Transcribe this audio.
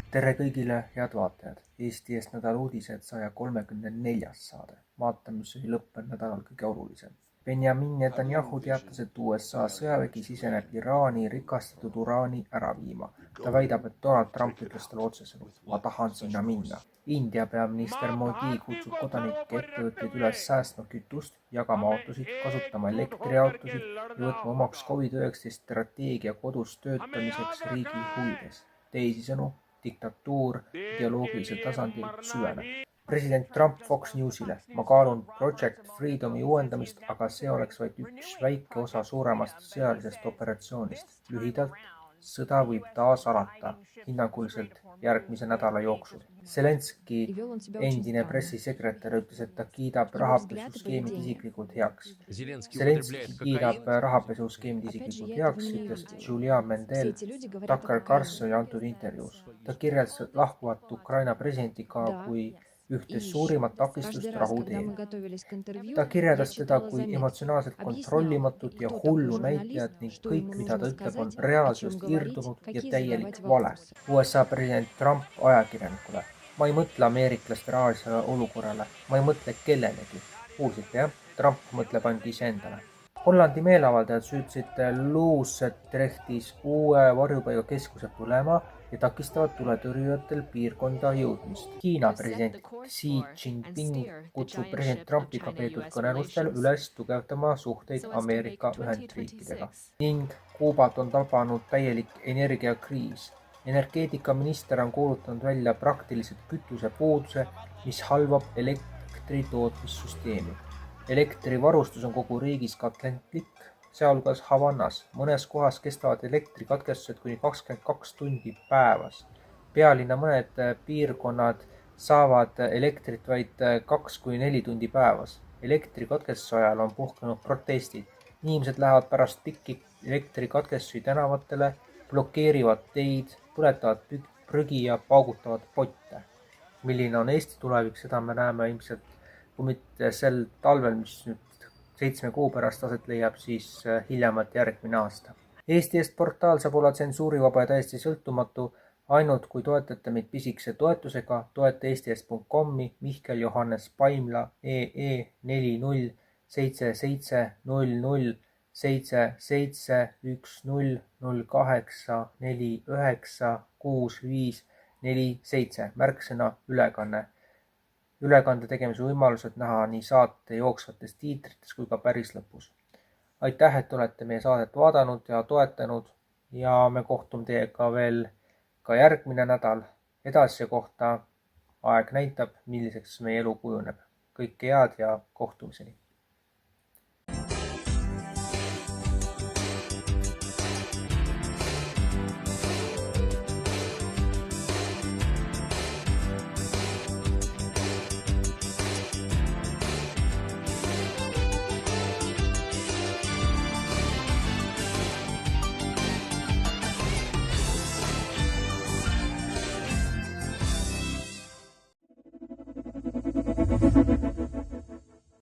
Tere kõigile head vaatajad! Eesti eest nädala uudised 134. saade. Vaatame, mis oli lõppenud nädalal kõige olulisem. Benjamin Netanyahu teatas, et USA sõjavägi siseneb Iraani rikastatud uraani ära viima. Ta väidab, et Donald Trump ütles talle otsesõnu: ma tahan sinna minna. India peaminister Modi kutsub kodanikke ettevõtteid üles säästma kütust, jagama autosid, kasutama elektriautosid ja võtma omaks COVID-19 strateegia kodus töötamiseks riigi huvides. Teisisõnu, diktatuur ideoloogilisel tasandil süveneb. President Trump Fox Newsile: ma kaalun Project Freedomi uuendamist, aga see oleks vaid üks väike osa suuremast sõjalisest operatsioonist. Lühidalt, sõda võib taas alata, hinnanguliselt järgmise nädala jooksul. Zelenski endine pressisekretär ütles, et ta kiidab rahapesuskeemid isiklikult heaks. Zelenski kiidab rahapesuskeemid isiklikult heaks, ütles Julia Mendel Tucker Carlsoni antud intervjuus. Ta kirjeldas lahkuvat Ukraina presidenti ka kui ühte suurimat takistust rahu teel. Ta kirjeldas teda kui emotsionaalselt kontrollimatut ja hullu näitlejat ning kõik, mida ta ütleb, on reaalsusest irdunud ja täielik vale. USA president Trump ajakirjanikule: ma ei mõtle ameeriklaste rahalisele olukorrale, ma ei mõtle kellelegi. Kuulsite, jah? Trump mõtleb ainult iseendale. Hollandi meeleavaldajad süüdsid Loosdrechtis uue varjupaigakeskuse põlema ja takistavad tuletõrjujatel piirkonda jõudmist. Hiina president Xi Jinping kutsub president Trumpiga peetud kõnelustel üles tugevdama suhteid Ameerika Ühendriikidega. Ning Kuubat on tabanud täielik energiakriis. Energeetikaminister on kuulutanud välja praktiliselt kütusepuuduse, mis halvab elektritootmissüsteemi. Elektrivarustus on kogu riigis katlentlik, sealhulgas Havannas. Mõnes kohas kestavad elektrikatkestused kuni 22 tundi päevas. Pealinna mõned piirkonnad saavad elektrit vaid 2–4 tundi päevas. Elektrikatkestuse ajal on puhkenud protestid. Inimesed lähevad pärast pikki elektrikatkestusi tänavatele, blokeerivad teid, põletavad prügi ja paugutavad potte. Milline on Eesti tulevik, seda me näeme ilmselt, kui mitte sel talvel, mis nüüd 7 kuu pärast aset leiab, siis hiljemalt järgmine aasta. Eesti eest portaal saab olla tsensuurivaba ja täiesti sõltumatu, ainult kui toetate meid pisikese toetusega. Toeta eestieest.com-i, Mihkel Johannes Paimla, EE 40 77 00 77 10 08 49 65 47, märksõna ülekanne. Ülekande tegemise võimalused näha nii saate jooksvates tiitrites kui ka päris lõpus. Aitäh, et olete meie saadet vaadanud ja toetanud ja me kohtume teiega veel ka järgmine nädal. Edasise kohta aeg näitab, milliseks meie elu kujuneb. Kõike head ja kohtumiseni!